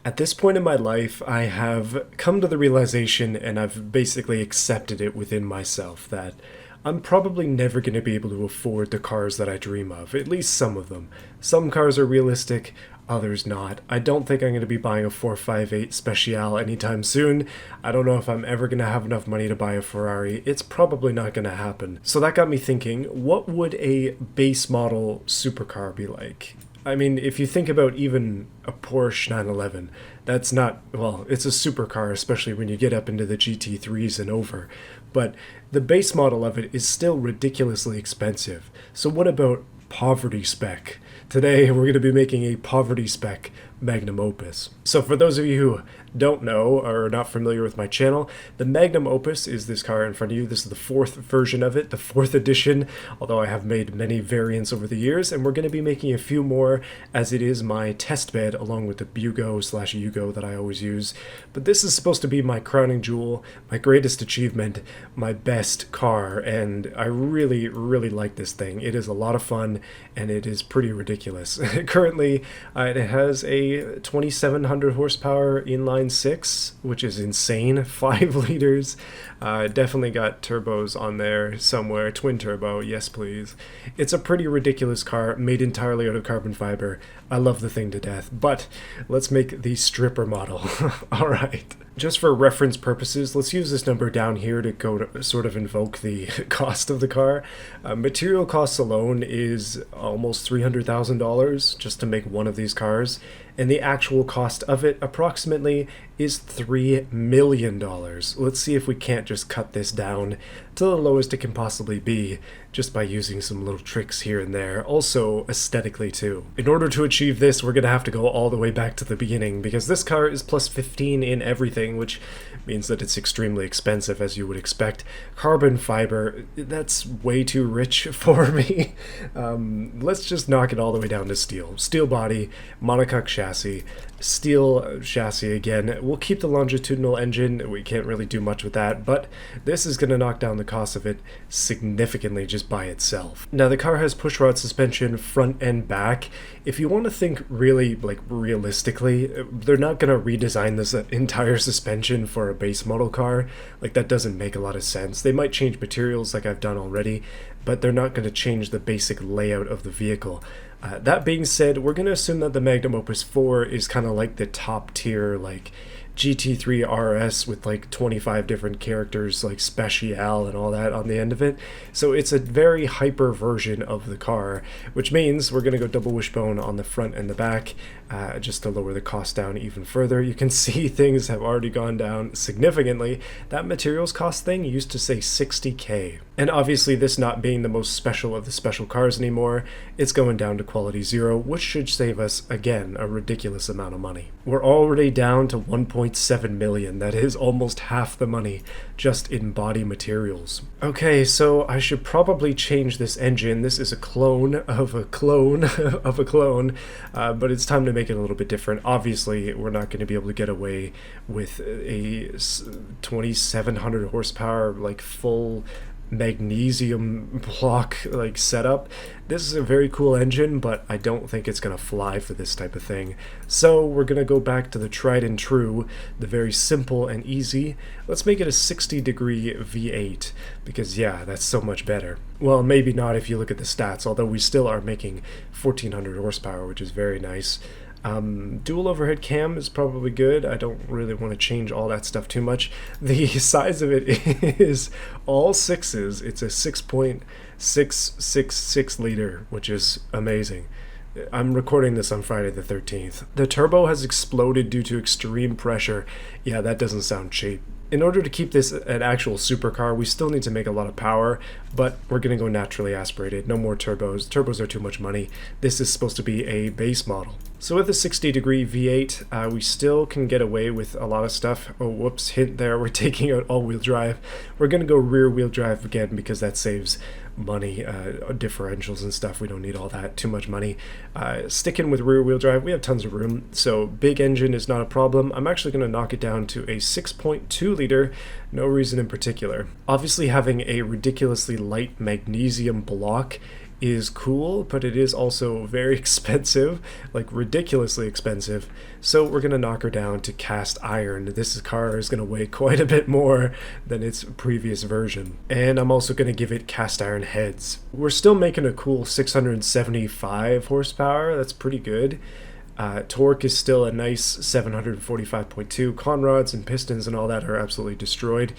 At this point in my life, I have come to the realization, and I've basically accepted it within myself, that I'm probably never going to be able to afford the cars that I dream of, at least some of them. Some cars are realistic, others not. I don't think I'm going to be buying a 458 Speciale anytime soon. I don't know if I'm ever going to have enough money to buy a Ferrari. It's probably not going to happen. So that got me thinking, what would a base model supercar be like? I mean, if you think about even a Porsche 911, that's not, well, it's a supercar, especially when you get up into the GT3s and over. But the base model of it is still ridiculously expensive. So what about poverty spec? Today, we're going to be making a poverty spec Magnum Opus. So for those of you who don't know or are not familiar with my channel, the Magnum Opus is this car in front of you. This is the fourth version of it, the fourth edition, although I have made many variants over the years, and we're going to be making a few more as it is my test bed along with the Bugo/Yugo that I always use. But this is supposed to be my crowning jewel, my greatest achievement, my best car, and I really, really like this thing. It is a lot of fun, and it is pretty ridiculous. Currently, it has a 2700 horsepower inline six, which is insane. 5 liters. Definitely got turbos on there somewhere. Twin turbo, yes please. It's a pretty ridiculous car, made entirely out of carbon fiber. I love the thing to death, but let's make the stripper model. Alright. Just for reference purposes, let's use this number down here to go to sort of invoke the cost of the car. Material costs alone is almost $300,000 just to make one of these cars, and the actual cost of it approximately is $3 million. Let's see if we can't just cut this down to the lowest it can possibly be just by using some little tricks here and there, also aesthetically too. In order to achieve this, we're going to have to go all the way back to the beginning, because this car is plus 15 in everything, which means that it's extremely expensive, as you would expect. Carbon fiber, that's way too rich for me. Let's just knock it all the way down to steel. Steel body, monocoque chassis, steel chassis again. We'll keep the longitudinal engine. We can't really do much with that, but this is going to knock down the cost of it significantly just by itself. Now, the car has pushrod suspension front and back. If you want to think really, like, realistically, they're not going to redesign this entire suspension for a base model car. Like, that doesn't make a lot of sense. They might change materials like I've done already, but they're not going to change the basic layout of the vehicle. That being said, we're going to assume that the Magnum Opus 4 is kind of like the top tier, like, GT3 RS with like 25 different characters like Speciale and all that on the end of it. So it's a very hyper version of the car, which means we're going to go double wishbone on the front and the back just to lower the cost down even further. You can see things have already gone down significantly. That materials cost thing used to say $60K. And obviously, this not being the most special of the special cars anymore, it's going down to quality 0, which should save us, again, a ridiculous amount of money. We're already down to 1.7 million. That is almost half the money just in body materials. Okay, so I should probably change this engine. This is a clone of a clone of a clone, but it's time to make it a little bit different. Obviously, we're not going to be able to get away with a 2700 horsepower, like full magnesium block like setup. This is a very cool engine, but I don't think it's gonna fly for this type of thing. So we're gonna go back to the tried and true, the very simple and easy. Let's make it a 60-degree V8, because yeah, that's so much better. Well, maybe not if you look at the stats, although we still are making 1400 horsepower, which is very nice. Dual overhead cam is probably good. I don't really want to change all that stuff too much. The size of it is all 6s. It's a 6.666 liter, which is amazing. I'm recording this on Friday the 13th. The turbo has exploded due to extreme pressure. Yeah, that doesn't sound cheap. In order to keep this an actual supercar, we still need to make a lot of power, but we're going to go naturally aspirated. No more turbos. Turbos are too much money. This is supposed to be a base model. So with a 60-degree V8, we still can get away with a lot of stuff. Oh, whoops, hint there. We're taking out all-wheel drive. We're going to go rear-wheel drive again because that saves money, differentials and stuff. We don't need all that, too much money. Sticking with rear wheel drive, we have tons of room, so big engine is not a problem. I'm actually going to knock it down to a 6.2 liter, no reason in particular. Obviously having a ridiculously light magnesium block is cool, but it is also very expensive, like ridiculously expensive. So we're going to knock her down to cast iron. This car is going to weigh quite a bit more than its previous version. And I'm also going to give it cast iron heads. We're still making a cool 675 horsepower. That's pretty good. Torque is still a nice 745.2. Conrods and pistons and all that are absolutely destroyed.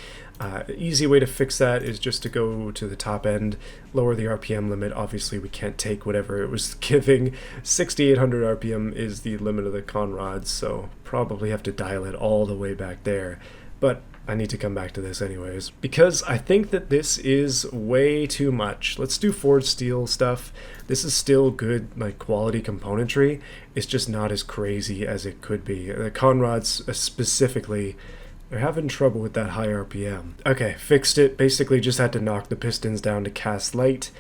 Easy way to fix that is just to go to the top end, lower the RPM limit. Obviously, we can't take whatever it was giving. 6,800 RPM is the limit of the Conrods, so probably have to dial it all the way back there. But I need to come back to this anyways, because I think that this is way too much. Let's do forged steel stuff. This is still good, like, quality componentry. It's just not as crazy as it could be. The Conrods specifically, they're having trouble with that high RPM. Okay, fixed it. Basically just had to knock the pistons down to cast light.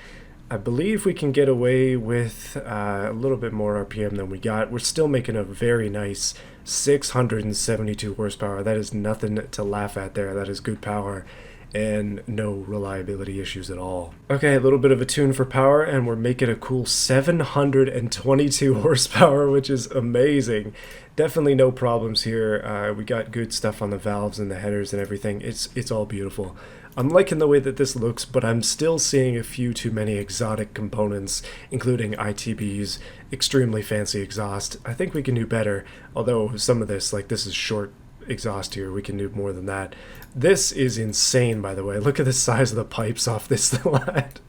I believe we can get away with a little bit more RPM than we got. We're still making a very nice 672 horsepower. That is nothing to laugh at there. That is good power and no reliability issues at all. Okay, a little bit of a tune for power, and we're making a cool 722 horsepower, which is amazing. Definitely no problems here. We got good stuff on the valves and the headers and everything. It's all beautiful. I'm liking the way that this looks, but I'm still seeing a few too many exotic components, including ITBs, extremely fancy exhaust. I think we can do better, although some of this, like this is short exhaust here, we can do more than that. This is insane, by the way. Look at the size of the pipes off this lad.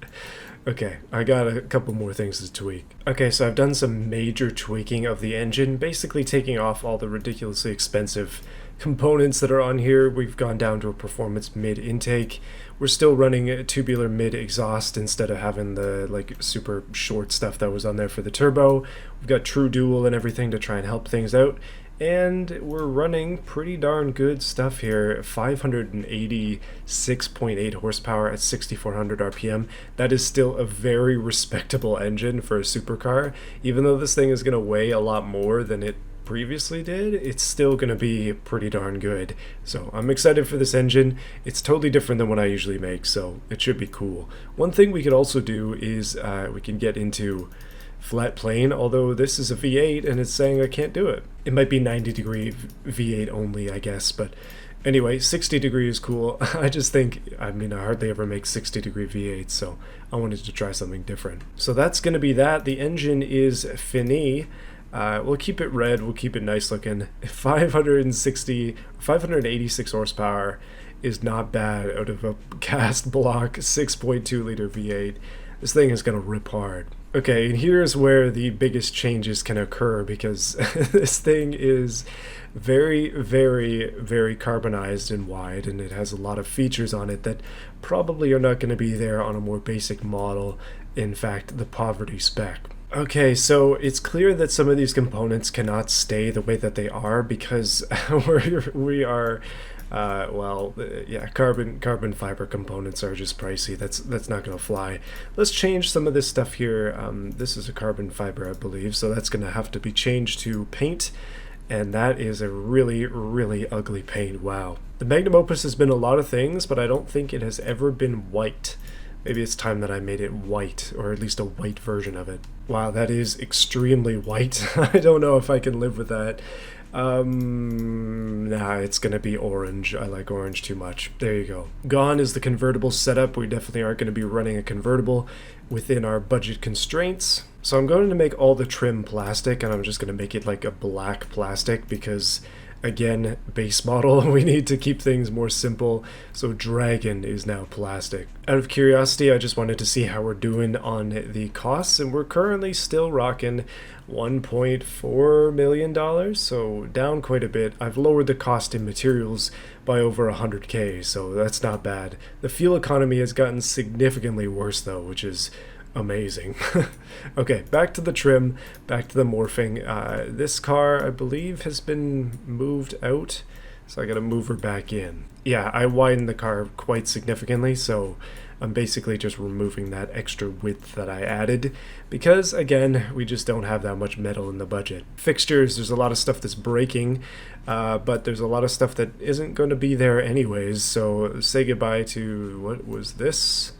Okay, I got a couple more things to tweak. Okay, so I've done some major tweaking of the engine, basically taking off all the ridiculously expensive components that are on here. We've gone down to a performance mid intake. We're still running a tubular mid exhaust instead of having the like super short stuff that was on there for the turbo. We've got true dual and everything to try and help things out. And we're running pretty darn good stuff here. 586.8 horsepower at 6,400 RPM. That is still a very respectable engine for a supercar. Even though this thing is going to weigh a lot more than it previously did, it's still going to be pretty darn good. So I'm excited for this engine. It's totally different than what I usually make, so it should be cool. One thing we could also do is we can get into flat plane, although this is a V8 and it's saying I can't do it. It might be 90 degree V8 only, I guess, but anyway, 60 degree is cool. I just think, I mean, I hardly ever make 60 degree V8, so I wanted to try something different. So that's going to be that. The engine is fini. We'll keep it red, we'll keep it nice looking. 586 horsepower is not bad out of a cast block 6.2 liter V8. This thing is going to rip hard. Okay, and here's where the biggest changes can occur, because this thing is very, very, very carbonized and wide, and it has a lot of features on it that probably are not going to be there on a more basic model. In fact, the poverty spec. Okay, so it's clear that some of these components cannot stay the way that they are because we are carbon fiber components are just pricey. That's not going to fly. Let's change some of this stuff here. This is a carbon fiber, I believe, so that's going to have to be changed to paint, and that is a really, really ugly paint. Wow. The Magnum Opus has been a lot of things, but I don't think it has ever been white. Maybe it's time that I made it white, or at least a white version of it. Wow, that is extremely white. I don't know if I can live with that. Nah, it's gonna be orange. I like orange too much. There you go. Gone is the convertible setup. We definitely aren't gonna be running a convertible within our budget constraints. So I'm going to make all the trim plastic, and I'm just gonna make it like a black plastic because, again, base model, we need to keep things more simple, so Dragon is now plastic. Out of curiosity, I just wanted to see how we're doing on the costs, and we're currently still rocking $1.4 million, so down quite a bit. I've lowered the cost in materials by over 100K, so that's not bad. The fuel economy has gotten significantly worse though, which is amazing. Okay, back to the trim, back to the morphing. This car, I believe, has been moved out, so I gotta move her back in. Yeah, I widened the car quite significantly, so I'm basically just removing that extra width that I added because, again, we just don't have that much metal in the budget. Fixtures, there's a lot of stuff that's breaking, but there's a lot of stuff that isn't going to be there anyways, so say goodbye to, what was this?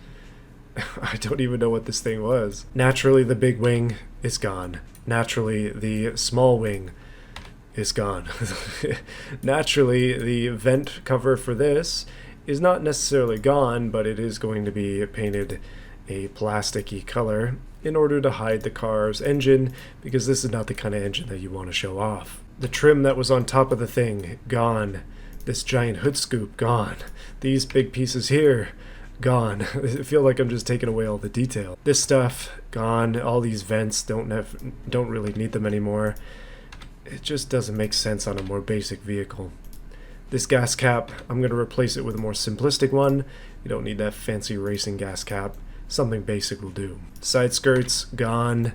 I don't even know what this thing was. Naturally, the big wing is gone. Naturally, the small wing is gone. Naturally, the vent cover for this is not necessarily gone, but it is going to be painted a plasticky color in order to hide the car's engine, because this is not the kind of engine that you want to show off. The trim that was on top of the thing, gone. This giant hood scoop, gone. These big pieces here, gone. I feel like I'm just taking away all the detail. This stuff, gone. All these vents, don't really need them anymore. It just doesn't make sense on a more basic vehicle. This gas cap, I'm going to replace it with a more simplistic one. You don't need that fancy racing gas cap. Something basic will do. Side skirts, gone.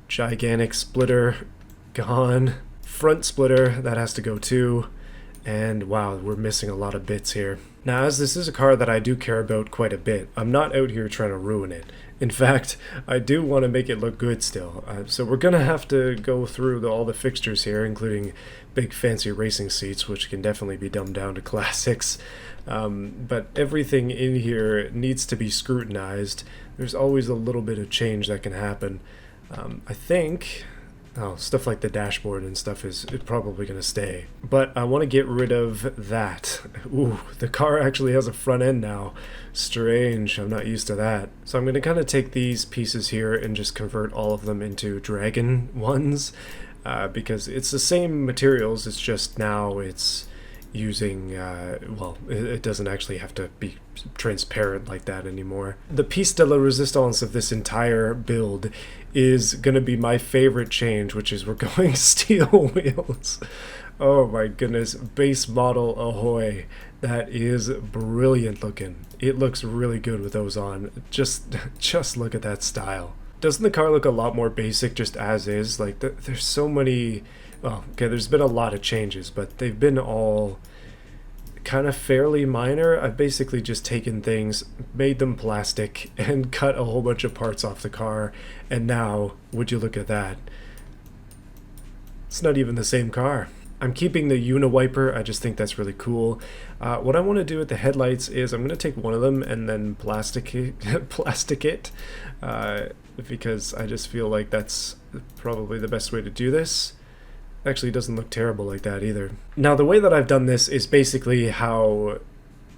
Gigantic splitter, gone. Front splitter, that has to go too. And wow, we're missing a lot of bits here. Now, as this is a car that I do care about quite a bit, I'm not out here trying to ruin it. In fact, I do want to make it look good still. So we're going to have to go through all the fixtures here, including big fancy racing seats, which can definitely be dumbed down to classics. But everything in here needs to be scrutinized. There's always a little bit of change that can happen. I think... Oh, stuff like the dashboard and stuff is probably going to stay. But I want to get rid of that. Ooh, the car actually has a front end now. Strange, I'm not used to that. So I'm going to kind of take these pieces here and just convert all of them into Dragon ones. Because it's the same materials, it's just now it's using, well, it doesn't actually have to be transparent like that anymore. The piece de la resistance of this entire build is going to be my favorite change, which is we're going steel wheels. Oh my goodness, base model ahoy. That is brilliant looking. It looks really good with those on. Just look at that style. Doesn't the car look a lot more basic just as is? Like, there's so many... Well, okay, there's been a lot of changes, but they've been all kind of fairly minor. I've basically just taken things, made them plastic, and cut a whole bunch of parts off the car, and now, would you look at that? It's not even the same car. I'm keeping the Uniwiper. I just think that's really cool. What I want to do with the headlights is I'm going to take one of them and then plastic it, because I just feel like that's probably the best way to do this. Actually, it doesn't look terrible like that either. Now, the way that I've done this is basically how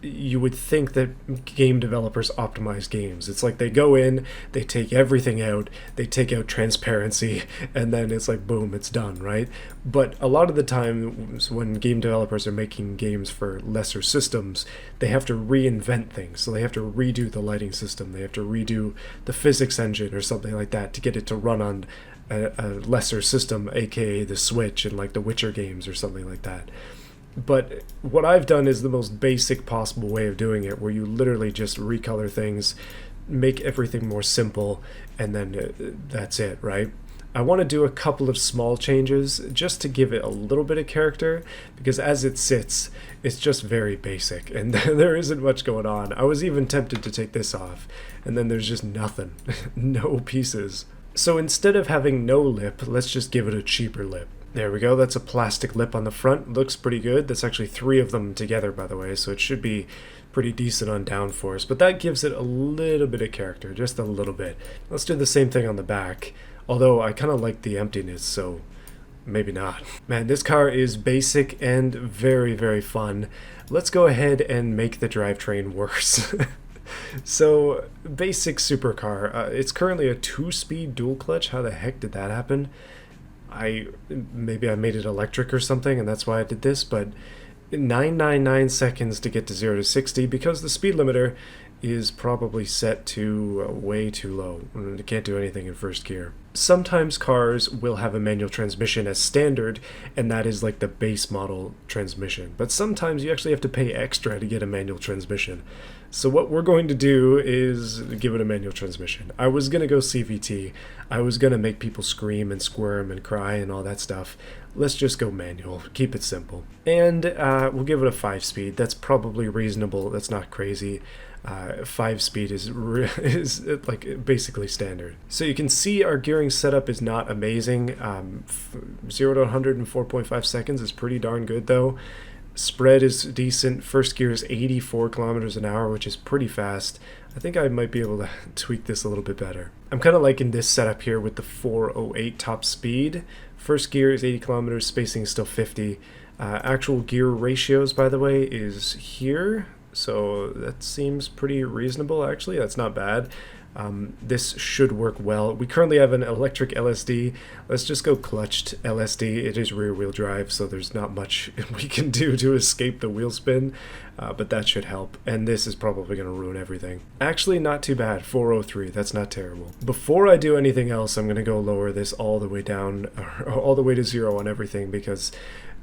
you would think that game developers optimize games. It's like they go in, they take everything out, they take out transparency, and then it's like, boom, it's done, right? But a lot of the times when game developers are making games for lesser systems, they have to reinvent things. So they have to redo the lighting system, they have to redo the physics engine or something like that to get it to run on a lesser system, aka the Switch and like the Witcher games or something like that. But what I've done is the most basic possible way of doing it, where you literally just recolor things, make everything more simple, and then that's it, right? I want to do a couple of small changes just to give it a little bit of character, because as it sits, it's just very basic, and there isn't much going on. I was even tempted to take this off, and then there's just nothing. No pieces. So instead of having no lip, let's just give it a cheaper lip. There we go, that's a plastic lip on the front. Looks pretty good. That's actually 3 of them together, by the way, so it should be pretty decent on downforce. But that gives it a little bit of character, just a little bit. Let's do the same thing on the back, although I kind of like the emptiness, so maybe not. Man, this car is basic and very, very fun. Let's go ahead and make the drivetrain worse. So, basic supercar. It's currently a 2-speed dual clutch. How the heck did that happen? Maybe I made it electric or something, and that's why I did this, but 999 seconds to get to 0 to 60, because the speed limiter is probably set to way too low. It can't do anything in first gear. Sometimes cars will have a manual transmission as standard, and that is like the base model transmission. But sometimes you actually have to pay extra to get a manual transmission. So what we're going to do is give it a manual transmission. I was going to go CVT. I was going to make people scream and squirm and cry and all that stuff. Let's just go manual. Keep it simple. And we'll give it a 5-speed. That's probably reasonable. That's not crazy. 5-speed is like basically standard. So you can see our gearing setup is not amazing. 0 to 100 in 4.5 seconds is pretty darn good though. Spread is decent. First gear is 84 kilometers an hour, which is pretty fast. I think I might be able to tweak this a little bit better. I'm kind of liking this setup here with the 408 top speed. First gear is 80 kilometers, spacing is still 50. Actual gear ratios, by the way, is here. So that seems pretty reasonable, actually. That's not bad. This should work well. We currently have an electric LSD. Let's just go clutched LSD. It is rear wheel drive, so there's not much we can do to escape the wheel spin, but that should help. And this is probably going to ruin everything. Actually, not too bad. 403, that's not terrible. Before I do anything else, I'm going to go lower this all the way down, all the way to 0 on everything, because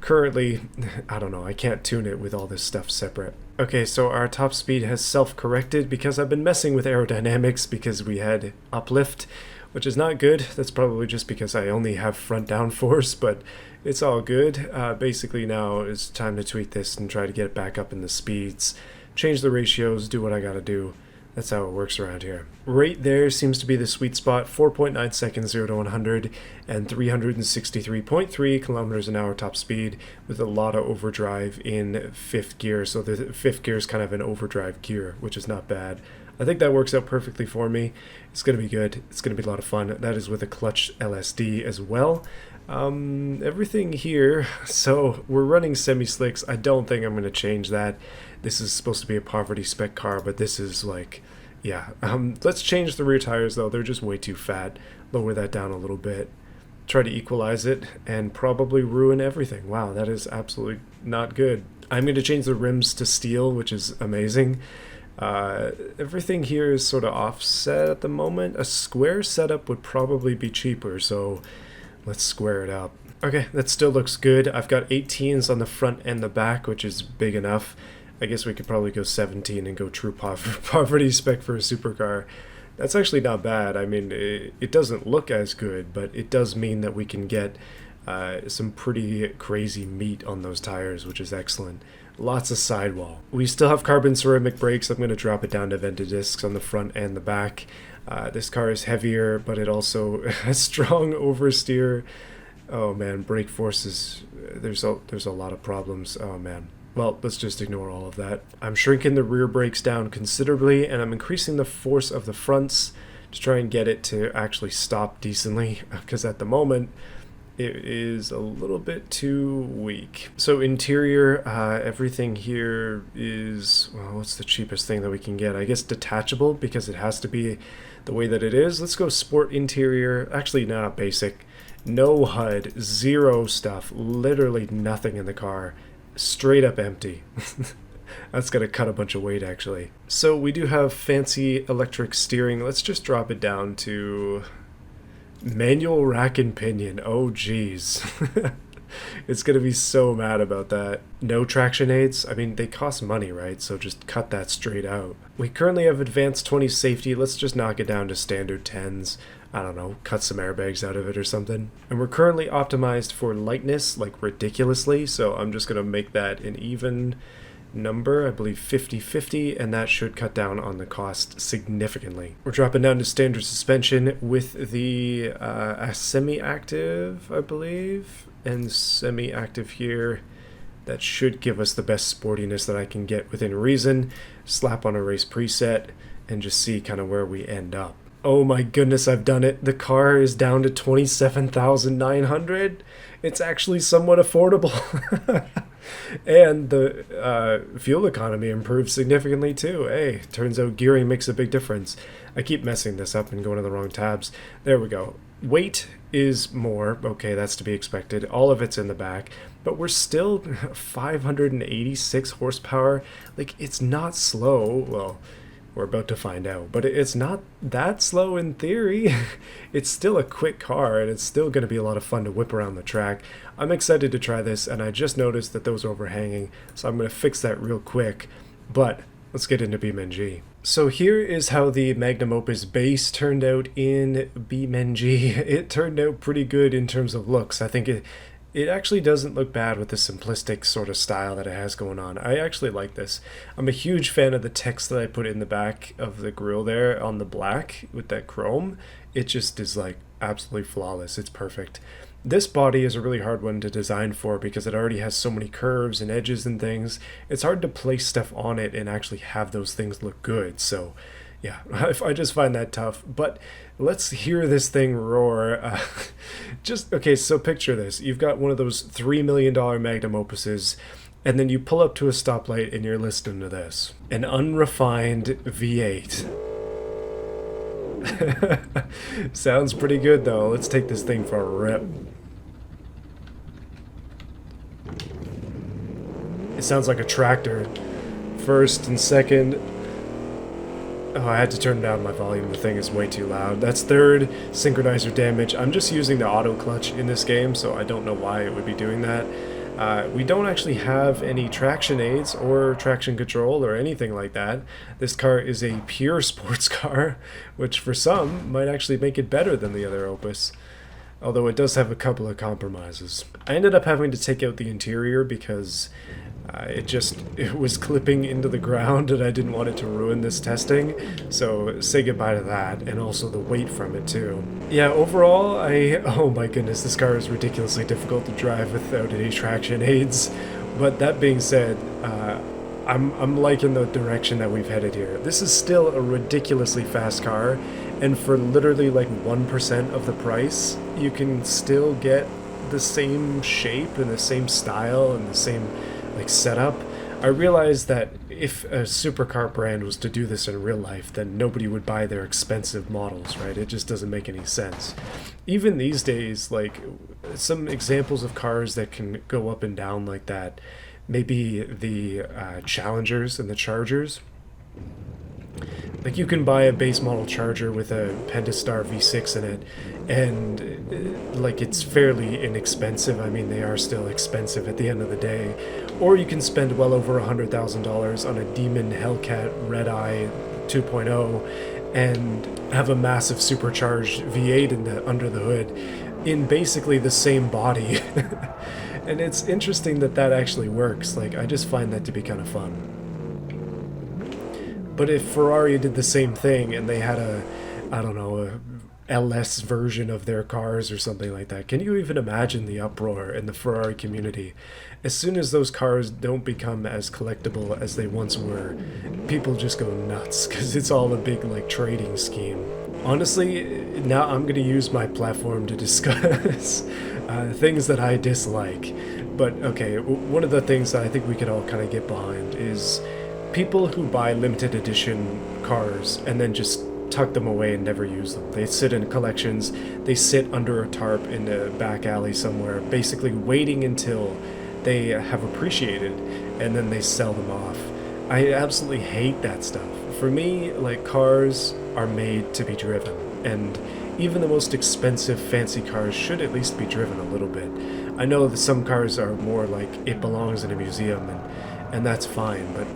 currently, I don't know, I can't tune it with all this stuff separate. Okay, so our top speed has self-corrected because I've been messing with aerodynamics because we had uplift, which is not good. That's probably just because I only have front downforce, but it's all good. Basically now it's time to tweak this and try to get it back up in the speeds, change the ratios, do what I gotta do. That's how it works around here. Right there seems to be the sweet spot, 4.9 seconds 0 to 100 and 363.3 kilometers an hour top speed with a lot of overdrive in 5th gear. So the 5th gear is kind of an overdrive gear, which is not bad. I think that works out perfectly for me. It's going to be good. It's going to be a lot of fun. That is with a clutch LSD as well. Everything here, so we're running semi-slicks. I don't think I'm going to change that. This is supposed to be a poverty spec car, but this is like, yeah. Let's change the rear tires though. They're just way too fat. Lower that down a little bit. Try to equalize it and probably ruin everything. Wow, that is absolutely not good. I'm going to change the rims to steel, which is amazing. Everything here is sort of offset at the moment. A square setup would probably be cheaper, so let's square it up. Okay, that still looks good. I've got 18s on the front and the back, which is big enough. I guess we could probably go 17 and go true poverty spec for a supercar. That's actually not bad. I mean, it doesn't look as good, but it does mean that we can get some pretty crazy meat on those tires, which is excellent. Lots of sidewall. We still have carbon ceramic brakes. I'm going to drop it down to vented discs on the front and the back. This car is heavier, but it also has strong oversteer. Oh man, brake forces. There's a lot of problems. Oh man. Well, let's just ignore all of that. I'm shrinking the rear brakes down considerably, and I'm increasing the force of the fronts to try and get it to actually stop decently, because at the moment it is a little bit too weak. So interior, everything here is, well, what's the cheapest thing that we can get? I guess detachable, because it has to be the way that it is. Let's go sport interior. Actually, not basic. No HUD, zero stuff, literally nothing in the car. Straight up empty. That's gonna cut a bunch of weight actually. So we do have fancy electric steering. Let's just drop it down to manual rack and pinion. Oh geez. It's gonna be so mad about that. No traction aids. I mean, they cost money, right? So just cut that straight out. We currently have advanced 20 safety. Let's just knock it down to standard 10s. I don't know, cut some airbags out of it or something. And we're currently optimized for lightness, like ridiculously, so I'm just going to make that an even number, I believe 50-50, and that should cut down on the cost significantly. We're dropping down to standard suspension with the semi-active, I believe, and semi-active here. That should give us the best sportiness that I can get within reason. Slap on a race preset and just see kind of where we end up. Oh my goodness, I've done it. The car is down to $27,900. It's actually somewhat affordable. And the fuel economy improved significantly too. Hey, turns out gearing makes a big difference. I keep messing this up and going to the wrong tabs. There we go. Weight is more. Okay, that's to be expected. All of it's in the back. But we're still 586 horsepower. Like, it's not slow. Well, we're about to find out, but it's not that slow in theory. It's still a quick car, and it's still going to be a lot of fun to whip around the track. I'm excited to try this, and I just noticed that those are overhanging, so I'm going to fix that real quick. But let's get into BeamNG. So here is how the Magnum Opus base turned out in BeamNG. It turned out pretty good in terms of looks. I think it actually doesn't look bad with the simplistic sort of style that it has going on. I actually like this. I'm a huge fan of the text that I put in the back of the grille there on the black with that chrome. It just is like absolutely flawless. It's perfect. This body is a really hard one to design for because it already has so many curves and edges and things. It's hard to place stuff on it and actually have those things look good. So yeah, I just find that tough. But let's hear this thing roar. Okay, so picture this. You've got one of those $3 million Magnum Opuses, and then you pull up to a stoplight and you're listening to this. An unrefined V8. Sounds pretty good though. Let's take this thing for a rip. It sounds like a tractor. First and second. Oh, I had to turn down my volume. The thing is way too loud. That's third. Synchronizer damage. I'm just using the auto clutch in this game, so I don't know why it would be doing that. We don't actually have any traction aids or traction control or anything like that. This car is a pure sports car, which for some might actually make it better than the other Opus. Although it does have a couple of compromises. I ended up having to take out the interior because it was clipping into the ground and I didn't want it to ruin this testing. So say goodbye to that, and also the weight from it too. Yeah, overall, oh my goodness, this car is ridiculously difficult to drive without any traction aids. But that being said, I'm liking the direction that we've headed here. This is still a ridiculously fast car, and for literally like 1% of the price, you can still get the same shape and the same style and the same like setup. I realized that if a supercar brand was to do this in real life, then nobody would buy their expensive models, right? It just doesn't make any sense. Even these days, like some examples of cars that can go up and down like that, maybe the Challengers and the Chargers. Like you can buy a base model Charger with a Pentastar V6 in it, and like it's fairly inexpensive. I mean, they are still expensive at the end of the day. Or you can spend well over $100,000 on a Demon Hellcat Red Eye 2.0 and have a massive supercharged V8 under the hood in basically the same body. And it's interesting that that actually works. Like, I just find that to be kind of fun. But if Ferrari did the same thing and they had a LS version of their cars or something like that, can you even imagine the uproar in the Ferrari community? As soon as those cars don't become as collectible as they once were, people just go nuts because it's all a big like trading scheme. Honestly, now I'm going to use my platform to discuss things that I dislike. But okay, one of the things that I think we could all kind of get behind is people who buy limited edition cars and then just tuck them away and never use them. They sit in collections, they sit under a tarp in a back alley somewhere, basically waiting until they have appreciated and then they sell them off. I absolutely hate that stuff. For me, like, cars are made to be driven, and even the most expensive fancy cars should at least be driven a little bit. I know that some cars are more like it belongs in a museum, and that's fine, but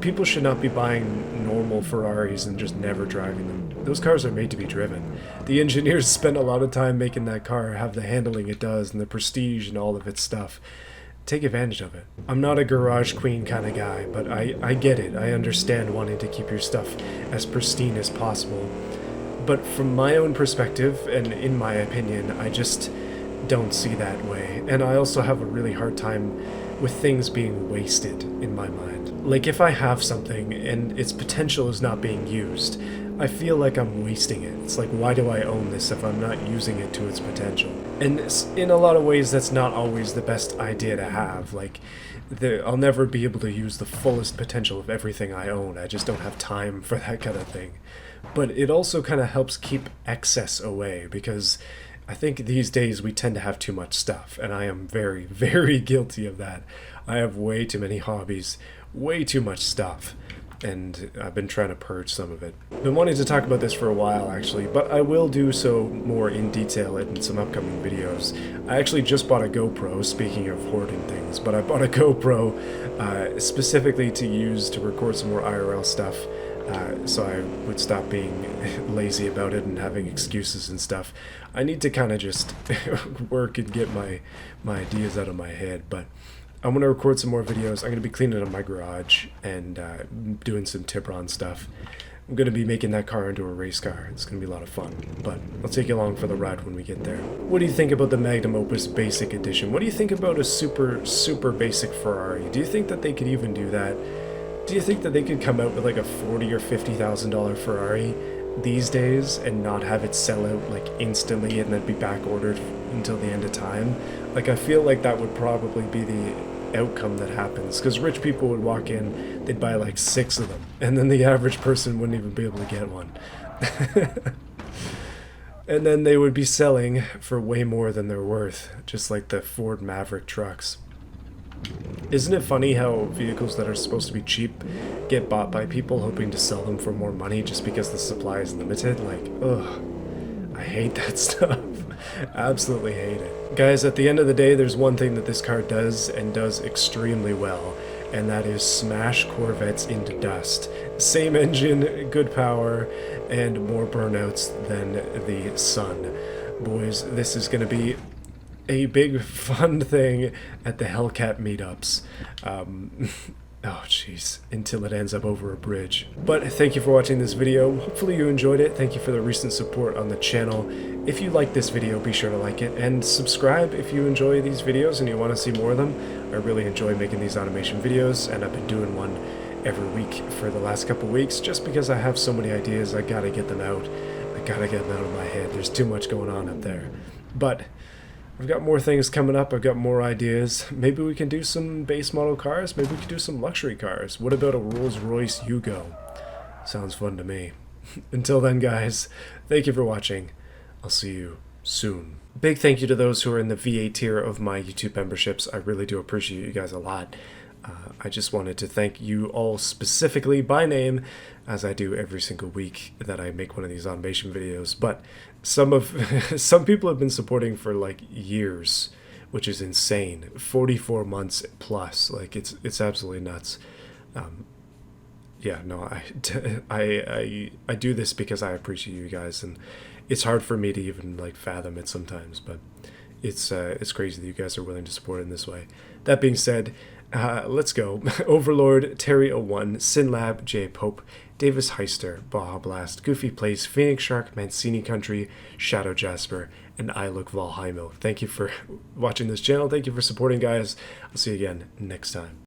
people should not be buying normal Ferraris and just never driving them. Those cars are made to be driven. The engineers spend a lot of time making that car have the handling it does and the prestige and all of its stuff. Take advantage of it. I'm not a garage queen kind of guy, but I get it. I understand wanting to keep your stuff as pristine as possible. But from my own perspective, and in my opinion, I just don't see that way. And I also have a really hard time with things being wasted in my mind. Like, if I have something and its potential is not being used, I feel like I'm wasting it. It's like, why do I own this if I'm not using it to its potential? And in a lot of ways, that's not always the best idea to have. Like, I'll never be able to use the fullest potential of everything I own. I just don't have time for that kind of thing. But it also kind of helps keep excess away, because I think these days we tend to have too much stuff, and I am very, very guilty of that. I have way too many hobbies, way too much stuff, and I've been trying to purge some of it. I've been wanting to talk about this for a while, actually, but I will do so more in detail in some upcoming videos. I actually just bought a GoPro, speaking of hoarding things, but I bought a GoPro specifically to use to record some more IRL stuff. So I would stop being lazy about it and having excuses and stuff. I need to kind of just work and get my ideas out of my head, but I'm going to record some more videos. I'm going to be cleaning up my garage and doing some Tibron stuff. I'm going to be making that car into a race car. It's going to be a lot of fun, but I'll take you along for the ride when we get there. What do you think about the Magnum Opus Basic Edition? What do you think about a super basic Ferrari? Do you think that they could even do that? Do you think that they could come out with like a $40,000 or $50,000 Ferrari these days and not have it sell out like instantly and then be back ordered until the end of time? Like, I feel like that would probably be the outcome that happens, because rich people would walk in, they'd buy like 6 of them, and then the average person wouldn't even be able to get one. And then they would be selling for way more than they're worth, just like the Ford Maverick trucks. Isn't it funny how vehicles that are supposed to be cheap get bought by people hoping to sell them for more money just because the supply is limited? Like, ugh, I hate that stuff. Absolutely hate it. Guys, at the end of the day, there's one thing that this car does, and does extremely well, and that is smash Corvettes into dust. Same engine, good power, and more burnouts than the Sun. Boys, this is going to be a big fun thing at the Hellcat meetups. Oh jeez, until it ends up over a bridge. But thank you for watching this video. Hopefully you enjoyed it. Thank you for the recent support on the channel. If you like this video, be sure to like it and subscribe if you enjoy these videos and you want to see more of them. I really enjoy making these automation videos, and I've been doing one every week for the last couple weeks just because I have so many ideas. I gotta get them out. I gotta get them out of my head. There's too much going on up there. But I've got more things coming up. I've got more ideas. Maybe we can do some base model cars. Maybe we can do some luxury cars. What about a Rolls-Royce Yugo? Sounds fun to me. Until then, guys, thank you for watching. I'll see you soon. Big thank you to those who are in the VA tier of my YouTube memberships. I really do appreciate you guys a lot. I just wanted to thank you all specifically by name, as I do every single week that I make one of these automation videos. But some people have been supporting for like years, which is insane. 44 months plus, like it's absolutely nuts. Yeah, no, I do this because I appreciate you guys, and it's hard for me to even like fathom it sometimes, but it's crazy that you guys are willing to support in this way. That being said, let's go. Overlord, Terry01, Sinlab, J Pope, Davis Heister, Baja Blast, Goofy Place, Phoenix Shark, Mancini Country, Shadow Jasper, and I Look Valheimo. Thank you for watching this channel. Thank you for supporting, guys. I'll see you again next time.